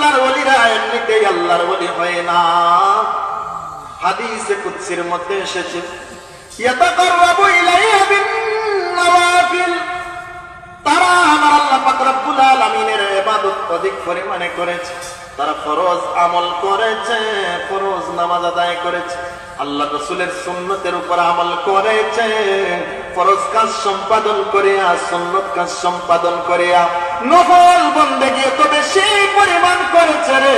আল্লাহর ওলিরা এমনিতেই আল্লাহর ওলি হয় না। হাদিসে কুদসির মধ্যে এসেছে, ইয়াতাকাররাবু ইলাইহি বিন-নওয়াফিল, তারা আমার আল্লাহ পাক রব্বুল আলামিনের ইবাদত অধিক পরিমাণে করেছে, তারা ফরজ আমল করেছে, ফরজ নামাজ আদায় করেছে, আল্লাহ রাসূলের সুন্নতের উপর আমল করেছে, ফরজ কাজ সম্পাদন করিয়া সুন্নত কাজ সম্পাদন করিয়া নফল বন্দেগী তো বেশি পরিমাণ করেছে রে।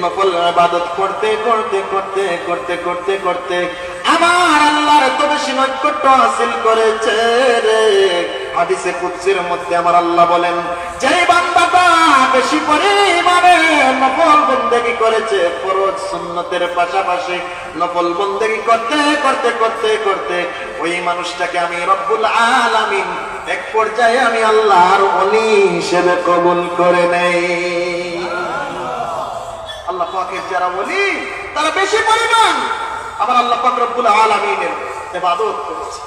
নফল ইবাদত করতে করতে করতে করতে করতে করতে আমার আল্লাহর তো বেশি নৈকট্য হাসিল করেছে রে। হাদিসে কুদসির মধ্যে আমার আল্লাহ বলেন, যে বান্দাটা বেশি পরিমাণে নফল বন্দেগী করেছে, ফরজ সুন্নতের পাশাপাশি নফল বন্দেগী করতে করতে করতে করতে ওই মানুষটাকে আমি রব্বুল আলামিন এক পর্যায়ে আমি আল্লাহর ওলি হিসেবে কবুল করে নেই। আল্লাহ পাকের যারা ওলি তারা বেশি পরিমাণ আমার আল্লাহ পাক রব্বুল আলামিনের ইবাদত করেছে।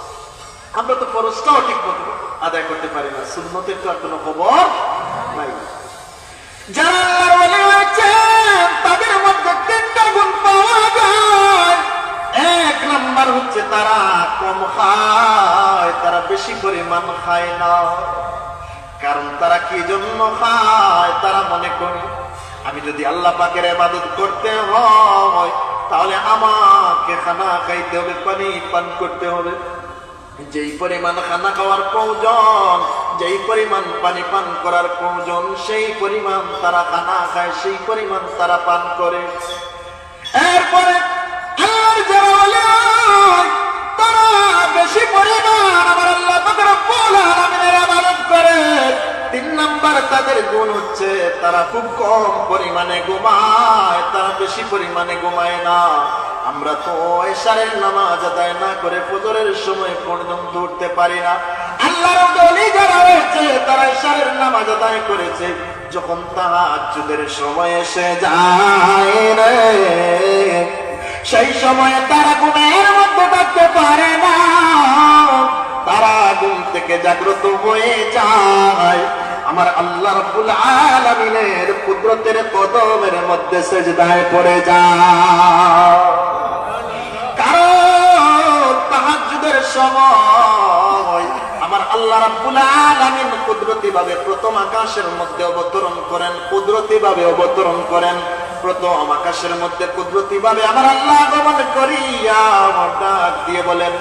আমরা তো ফরজটাও ঠিক মতো আদায় করতে পারি না, সুন্নতের তো আর কোনো খবর নাই। যারা আল্লাহর ওলি হয়েছে তাদের মধ্যে তিনটা গুণ পাওয়া যায়। এক নাম্বার হচ্ছে তারা কম খায়, তারা বেশি পরিমাণ খায় না। কারণ তারা কি জন্য খায়? তারা মনে করে আমি যদি আল্লাহ পাকের ইবাদত করতে হয় তাহলে আমাকে খানা খাইতে হবে, পানি পান করতে হবে। যেই পরিমাণ খানা খাওয়ার প্রয়োজন, যেই পরিমাণ পানি পান করার প্রয়োজন, সেই পরিমাণ তারা খানা খায়, সেই পরিমাণ তারা পান করে। এরপরে আল্লাহর যারা ওলি তারা বেশি পরিমাণ আমার আল্লাহ পাক রব্বুল আলামিনের ইবাদত করে। তিন নাম্বার তাদের গুণ হচ্ছে তারা খুব কম পরিমাণে ঘুমায়, তারা বেশি পরিমাণে ঘুমায় না। আমরা তো এশারের নামাজ আদায় না করে ফজরের সময় পর্যন্ত উঠতে পারি না। আল্লাহর ওলি যারা হয়েছে তারা এশারের নামাজ আদায় করেছে, যখন তাহাজ্জুদের সময় এসে যায় রে, সেই সময়ে তারা ঘুমের মধ্যে থাকতে পারে না, তারা ঘুম থেকে জাগ্রত হয়ে যায়, আমার আল্লাহ রাব্বুল আলামিনের কুদরতের কদমের মধ্যে সিজদায় পড়ে যায়। কারণ তাহাজ্জুদের সময় আমার আল্লাহ রাব্বুল আলামিন কুদরতি ভাবে প্রথম আকাশের মধ্যে অবতরণ করেন, কুদরতি ভাবে অবতরণ করেন। প্রথম আকাশের মধ্যে কুদরতি ভাবে আমার আল্লাহ আগমন করিয়া ডাক দিয়ে বলেন,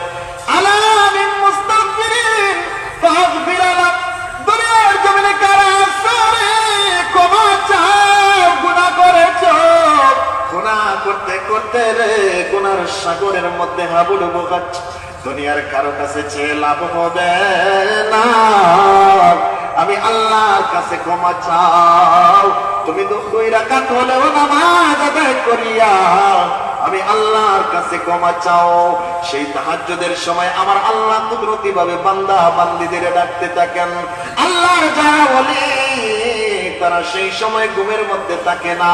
আলা মিন মুস্তাগফিরিন ফাগফির লাহ। দুনিয়ার জমিনে কারা আছে ক্ষমা চাও, গুনাহ করেছো, গুনাহ করতে করতে রে গুনার সাগরের মধ্যে হাবুডুবু খাচ্ছ, দুনিয়ার কারো কাছে চেয়ে লাভ হবে না। আমি আল্লাহর কাছে ক্ষমা চাও। তুমি 2 রাকাত হলেও নামাজ আদায় করিয়া আমি আল্লাহর কাছে ক্ষমা চাও। সেই তাহাজ্জুদের সময় আমার আল্লাহ কুদরতি ভাবে বান্দা বান্দীদের ডাকতে থাকেন। আল্লাহর যারা ওলি তারা সেই সময় ঘুমের মধ্যে থাকে না,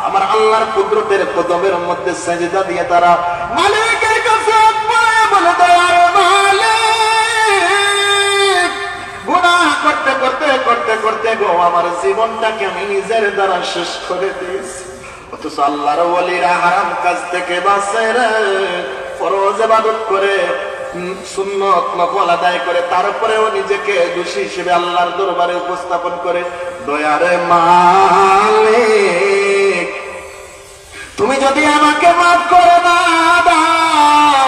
আমার আল্লাহর কুদরতের কদমের মধ্যে সিজদা দিয়ে তারা মালিকের কাছে বলে, দয়ার মালিক, গুনাহ করতে করতে করতে করতে গো আমার জীবনটাকে আমি নিজের দ্বারা শেষ করে দিয়েছি। অথচ আল্লাহর ওলিরা হারাম কাজ থেকে বাঁচে রে, ফরজ ইবাদত করে, সুন্নত নফল আদায় করে, তারপরেও নিজেকে দোষী হিসেবে আল্লাহর দরবারে উপস্থাপন করে। দয়ার মালিক, তুমি যদি আমাকে মাফ করে না দাও,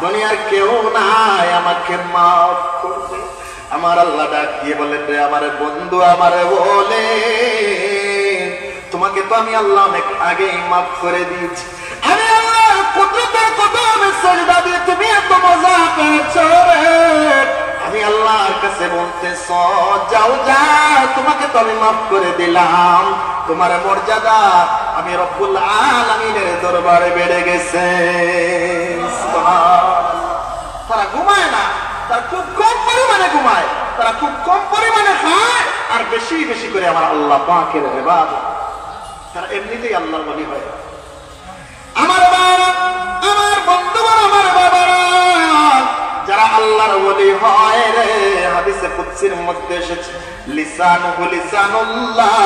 দুনিয়ার কেউ নাই আমাকে মাফ করবে। আমার আল্লাহ ডাক দিয়ে বলেন, রে আমার বন্ধু, আমারে বলে তোমাকে তো আমি আল্লাহ অনেক আগেই মাফ করে দিয়েছি। আমি আল্লাহর কুদরতের কদমে সিজদা দিয়ে তুমি এত মজা পেয়েছো রে, আমি আল্লাহর কাছে বলতেছ যাও যাও, তোমাকে তো আমি মাফ করে দিলাম। তোমার মর্যাদা আমি রব্বুল আলামিনের দরবারে বেড়ে গেছে। তারা ঘুমায় না, তারা খুব কম পরিমাণে ঘুমায়, তারা খুব কম পরিমাণে খায়, আর বেশি বেশি করে আমার আল্লাহ পাকের ইবাদত। তারা এমনিতেই আল্লাহর ওলি হয়। আমার বাবা, আমার বন্ধুরা, আমার বাবারা, যারা আল্লাহর ওলি হয় রে, হাদিসে কুদসির মধ্যে এসেছে লিসানুহু লিসানুল্লাহ,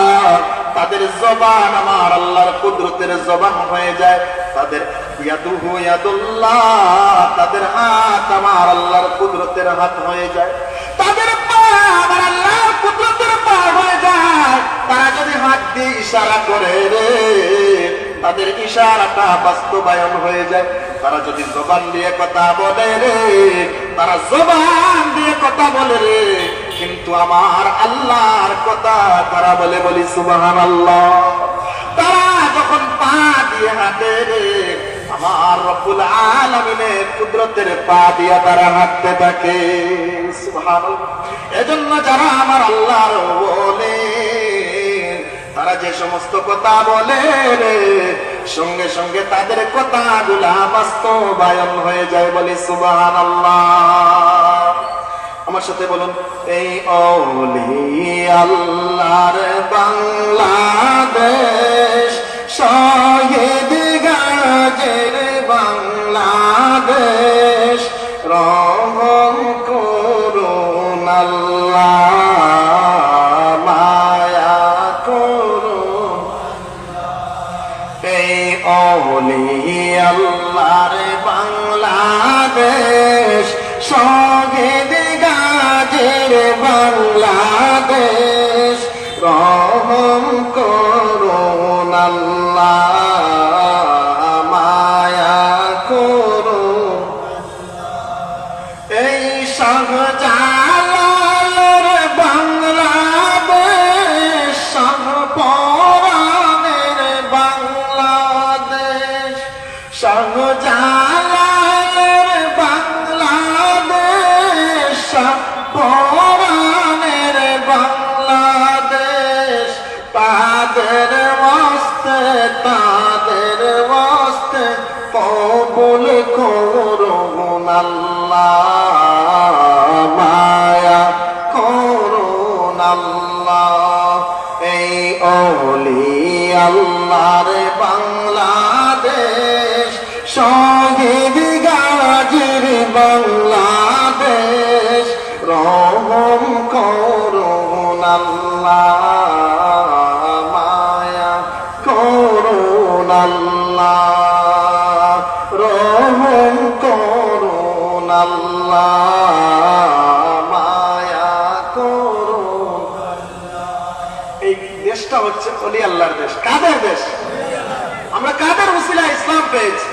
তাদের জবান আমার আল্লাহর কুদরতের জবান হয়ে যায়। তাদের ইয়াদুহু ইয়াদুল্লাহ, তাদের হাত আমার আল্লাহর কুদরতের হাত হয়ে যায়। তাদের পা আমার আল্লাহর কুদরতের পা হয়ে যায়। তারা যদি হাত দিয়ে ইশারা করে রে, তাদের ইশারাটা বাস্তবায়ন হয়ে যায়। তারা যদি জবান দিয়ে কথা বলে রে, তারা জবান দিয়ে কথা বলে রে, কিন্তু আমার আল্লাহর কথা তারা বলে, বলি সুবহানাল্লাহ। তারা যখন পা দিয়ে হাঁটে রে, আমার রব্বুল আলামিনের কুদরতের পা দিয়ে তারা হাঁটতে থাকে, সুবহানাল্লাহ। এজন্য যারা আমার আল্লাহর বলে, তারা যে সমস্ত কথা বলে রে, সঙ্গে সঙ্গে তাদের কথাগুলা বাস্তবায়ন হয়ে যায়, বলি সুবহানাল্লাহ। আমার সাথে বলুন, এই ওলি আল্লাহর বাংলাদেশ, শহীদ গাজীর বাংলাদেশ, রহম করুন আল্লাহ, মায়া করুন। এই ওলি আল্লাহর বাংলাদেশ, শহীদ গাজীর বাংলাদেশ, রহম করুন আল্লাহ, মায়া করুন। এই শাহজালালের বাংলাদেশ, শাহপরানের বাংলাদেশ, শাহজালালের বাংলাদেশ, শাহপরানের বাংলাদেশ। তাদের ওয়াস্তে কবুল করুন আল্লাহ, মায়া করুন আল্লাহ। এই ওলি আল্লাহর বাংলাদেশ, শহীদ গাজীর বাংলাদেশ, রহম করুন আল্লাহ, মায়া করুন আল্লাহ, রহম করুন আল্লাহ, মায়া করুন। এই দেশটা হচ্ছে ওলি আল্লাহর দেশ। কাদের দেশ? আমরা কাদের উসিলায় ইসলাম পেয়েছি?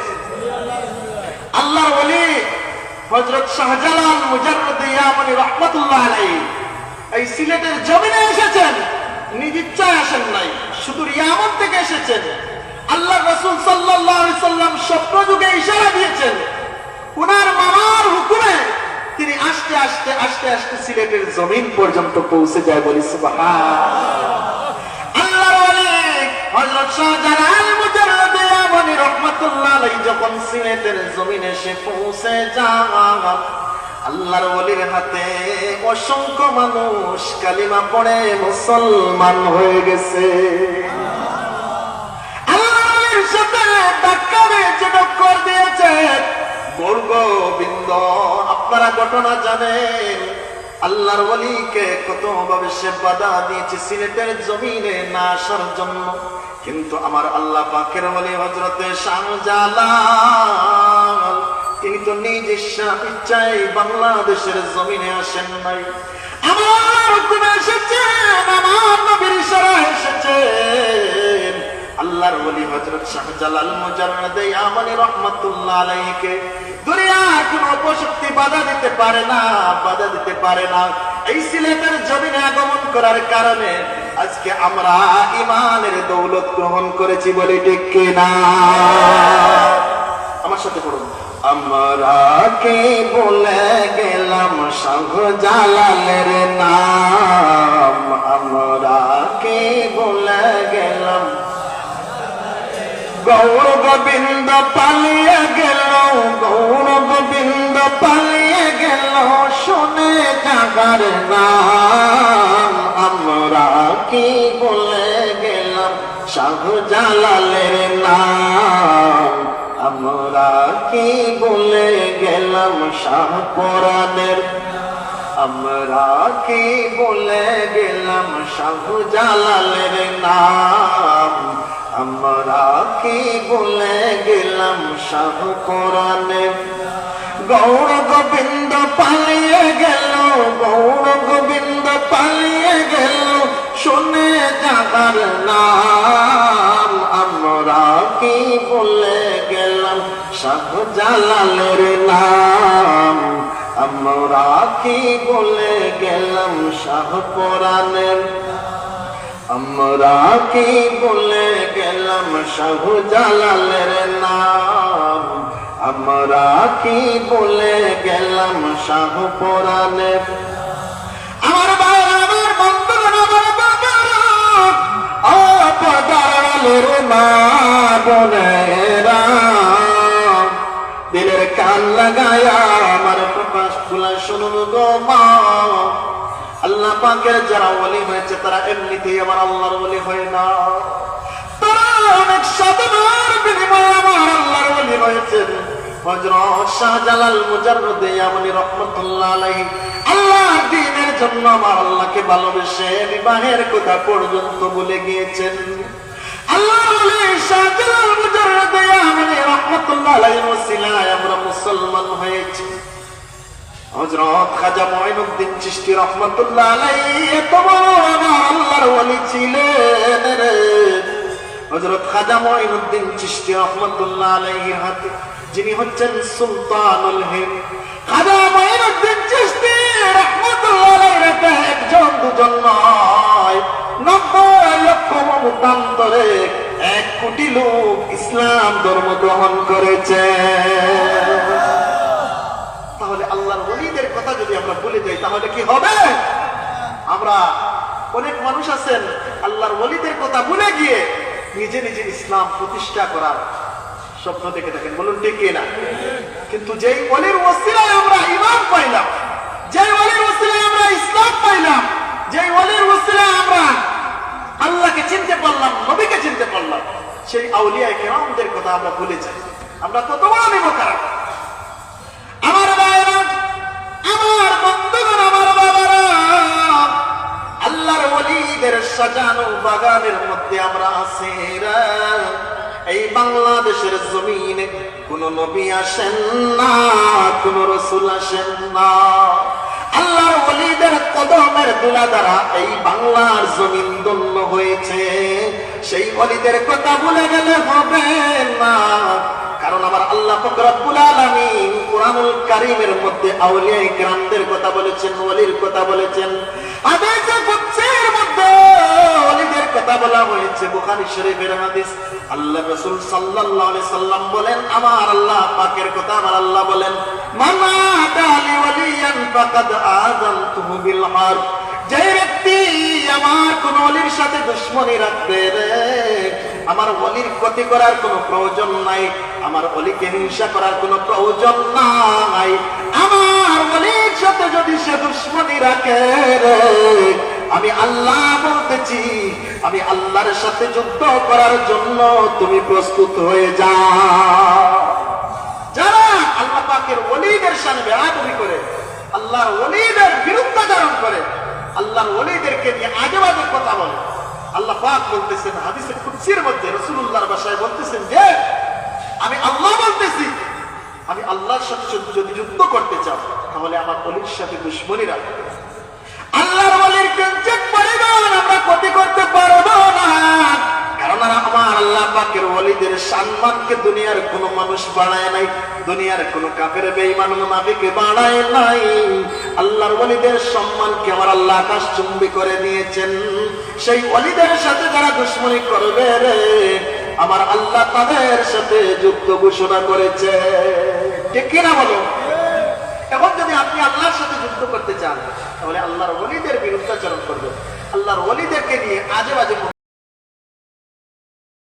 আল্লাহর ওলি হযরত শাহজালাল মুজাররদ ইয়ামানি রাহমাতুল্লাহ আলাইহি এই সিলেটের জমিনে এসেছেন, নিজ ইচ্ছায় আসেন নাই, শুধু ইয়ামান থেকে এসেছেন। আল্লাহর রাসূল সাল্লাল্লাহু আলাইহি সাল্লাম স্বপ্ন যুগে ইশারা দিয়েছেন, উনার মামার হুকুমে তিনি আস্তে আস্তে আস্তে আস্তে সিলেটের জমিন পর্যন্ত পৌঁছে যায়, বলি সুবহানাল্লাহ। আল্লাহর ওলি হযরত শাহজালাল মুজাররদ ইয়ামানি রাহমাতুল্লাহ আলাইহি যখন সিলেটের জমিনে এসে পৌঁছে যান, আল্লাহর ওলির হাতে অসংখ্য মানুষ কালিমা পড়ে মুসলমান হয়ে গেছে। আল্লাহর ওলির সাথে ধাক্কা মেরে টক্কর দিয়েছে গোবিন্দ। আপনারা ঘটনা জানেন, আল্লাহর ওলিকে কত ভাবে সে বাধা দিয়েছে সিলেটের জমিনে না আসার জন্য, কিন্তু আমার আল্লাহ পাকের ওলি হযরতে শাহজালাল তিনি তো নিজ ইচ্ছায় বাংলাদেশের জমিনে আসেন নাই, আমার হুকুমে এসেছেন, আমার নবীর ইশারায় এসেছেন। আল্লাহর ওলি হযরত শাহজালাল মুজাররদ ইয়ামানি রাহমাতুল্লাহ আলাইহিকে দুনিয়ার কোন অপশক্তি বাধা দিতে পারে না, বাধা দিতে পারে না। এই সিলেটের জমিনে আগমন করার কারণে আজকে আমরা ঈমানের দৌলত গ্রহণ করেছি, বলি ঠিক কিনা? আমার সাথে পড়ুন, আমরা কে বলে গেলাম শাহজালালের নাম, আমরা কে বলে গেলাম গৌর গোবিন্দ পালিয়ে গেল, গৌর গোবিন্দ পালিয়ে গেল, শুনে জাগার নাম। আমরা কি বলে গেলাম শাহজালালের নাম, আমরা কি বলে গেলাম শাহপরানের। আমরা কি বলে গেলাম শাহজালালের নাম, আমরা কি বলে গেলাম শাহ কোরআনের। গৌর গোবিন্দ পালিয়ে গেল, গৌর গোবিন্দ পালিয়ে গেল, শুনে জাগার নাম। আমরা কি বলে গেলাম শাহজালালের নাম, আমরা কি বলে গেলাম শাহ কোরআনের। আমরা কি বলে গেলাম শাহজালালের নাম, আমরা কি বলে গেলাম শাহ কোরআনের। আমার ভাই, আমার বন্ধুগণ, আমার বাবারা, ও পদারের মা বোনেরা, দিলের কান লাগায়া আমার প্রকাশ খোলা শুনুন গো মা। আল্লাহ পাকের যারা ওলি হয়েছে তারা এমনিতেই আমার আল্লাহর ওলি হয় না, তারা অনেক সাধনার বিনিময়ে আমার আল্লাহর ওলি হয়েছেন। হযরত শাহজালাল মুজাররদে ইয়ামানি রাহমাতুল্লাহ আলাইহি আল্লাহর দ্বীনের জন্য আমার আল্লাহকে ভালোবেসে বিবাহের কথা পর্যন্ত ভুলে গিয়েছেন। আল্লাহর ওলি শাহজালাল মুজাররদে ইয়ামানি রাহমাতুল্লাহ আলাইহির ওসিলায় আমরা মুসলমান হয়েছি। হযরত খাজা মুঈনুদ্দিন চিশতি রাহমাতুল্লাহ আলাইহি এত বড় আমার আল্লাহর ওলি ছিলেন রে। হযরত খাজা মুঈনুদ্দিন চিশতি রাহমাতুল্লাহ আলাইহির হাতে যিনি হচ্ছেন সুলতানুল হিন্দ, খাজা মুঈনুদ্দিন চিশতি রাহমাতুল্লাহ আলাইহির হাতে একজন দুজন নয়, 90 লক্ষ মতান্তরে 1 কোটি লোক ইসলাম ধর্ম গ্রহণ করেছে। তাহলে আল্লাহর ওলিদের কথা যদি আমরা ভুলে যাই তাহলে কি হবে? আমরা অনেক মানুষ আছেন আল্লাহর ওলিদের কথা ভুলে গিয়ে নিজে নিজে ইসলাম প্রতিষ্ঠা করার স্বপ্ন দেখে থাকেন, বলুন ঠিক কিনা? কিন্তু যেই ওলির ওসিলায় আমরা ঈমান পাইলাম, যেই ওলির ওসিলায় আমরা ইসলাম পাইলাম, যেই ওলির ওসিলায় আমরা আল্লাহকে চিনতে পারলাম, নবীকে চিনতে পারলাম, সেই আউলিয়ায়ে কেরামদের কথা আমরা ভুলে যাই। আমরা কত বড় নিমখারাপ! আমার ভাইরা, আমার বন্ধুগণ, আমার বাবারা, আল্লাহর ওলিদের সাজানো বাগানের মধ্যে আমরা আছি। এই বাংলাদেশের জমিনে কোন নবী আসেন না, কোন রাসূল আসেন না। আল্লাহর ওলিদের কদমের ধুলা দ্বারা এই বাংলার জমিন ধন্য হয়েছে। সেই ওলিদের কথা ভুলে গেলে হবে না, কারণ আমার আল্লাহ পাক রব্বুল আলামিন কুরআনুল কারীমের মধ্যে আউলিয়ায়ে কেরামদের কথা বলেছেন, ওলির কথা বলেছেন। হাদিসে কুদসির মধ্যে ওলিদের কথা বলা হয়েছে। বুখারী শরীফের হাদিস, আল্লাহ রাসূল সাল্লাল্লাহু আলাইহি সাল্লাম বলেন, আমার আল্লাহ পাকের কথা আমার আল্লাহ বলেন, মান আদালি ওয়ালিয়ান ফাকাদ আযানতুহু বিল হারব। যে ব্যক্তি আমার কোন ওলির সাথে দুশমনি রাখবে রে, আমার ওলির ক্ষতি করার কোনো প্রয়োজন নাই, আমার ওলিকে হিংসা করার কোনো প্রয়োজন নাই। আমার ওলির সাথে যদি সে দুশমনি রাখে রে, আমি আল্লাহ বলতেছি, আমি আল্লাহর সাথে যুদ্ধ করার জন্য তুমি প্রস্তুত হয়ে যাও। যারা আল্লাহ পাকের ওলিদের শানে বেয়াদবি করে, আল্লাহর ওলিদের বিরুদ্ধাচরণ করে, আল্লাহর ওলিদেরকে নিয়ে আজে বাজে কথা বলে, আল্লাহ পাক বলতেছেন হাদিসে কুদসির মধ্যে, রাসূলুল্লাহর ভাষায় বলতেছেন যে আমি আল্লাহ বলতেছি, আমি আল্লাহর সাথে যদি যুদ্ধ করতে চাও তাহলে আমার ওলির সাথে দুশমনি রাখো। আল্লাহর ওলির কিঞ্চিত পরিমাণ আমরা ক্ষতি করতে পারবো না, কারণ আমার আল্লাহ পাকের ওলিদের সম্মানকে দুনিয়ার কোনো মানুষ বাড়ায় নাই, দুনিয়ার কোনো কাফের বেঈমান মুনাফিক বাড়ায় নাই। আল্লাহর ওলিদের সম্মানকে আমার আল্লাহ আকাশচুম্বী করে দিয়েছেন। সেই ওলিদের সাথে যারা দুশমনি করবে রে, আমার আল্লাহ তাদের সাথে যুদ্ধ ঘোষণা করেছে। ঠিক কিনা বলো? এখন যদি আপনি আল্লাহর সাথে যুদ্ধ করতে চান তাহলে আল্লাহর ওলিদের বিরুদ্ধাচরণ করবেন, আল্লাহর ওলিদেরকে নিয়ে আজে বাজে